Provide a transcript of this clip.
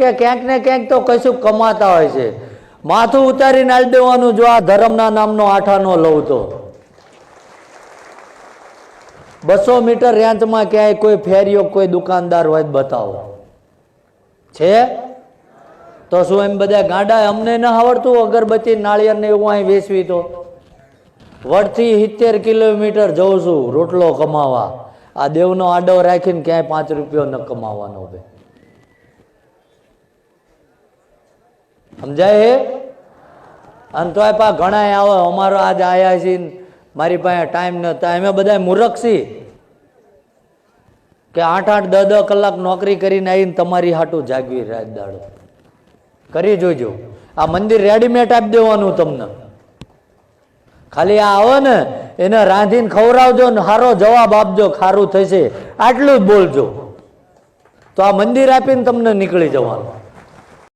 કે ક્યાંક ને ક્યાંક તો કશું કમાતા હોય છે. માથું ઉતારીને આલી દેવાનું. જો આ ધર્મના નામનો આઠાનો લઉં તો 200 મીટર રેન્જમાં ક્યાંય કોઈ ફેરીઓ કોઈ દુકાનદાર હોય બતાવો છે? તો શું એમ બધા ગાંડા? અમને ન આવડતું અગરબત્તી નાળિયેર ને એવું અહીં વેચવી? તો વડથી 70 કિલોમીટર જઉં છું રોટલો કમાવા. આ દેવનો આડો રાખીને ક્યાંય 5 રૂપિયો ન કમાવાનો. સમજાય હે? અને તોય પા ઘણા આવે અમારો આજ આયા છે મારી પાસે ટાઈમ નતા. અમે બધા મૂર્ખ છીએ કે 8-8 10-10 કલાક નોકરી કરીને આવીને તમારી હાટું જાગવી રાત દાડો કરી જોજો. આ મંદિર રેડીમેડ આપી દેવાનું તમને. ખાલી આ આવો ને એને રાંધીને ખવડાવજો ને સારો જવાબ આપજો, ખારું થશે આટલું જ બોલજો તો આ મંદિર આપીને તમને નીકળી જવાનું.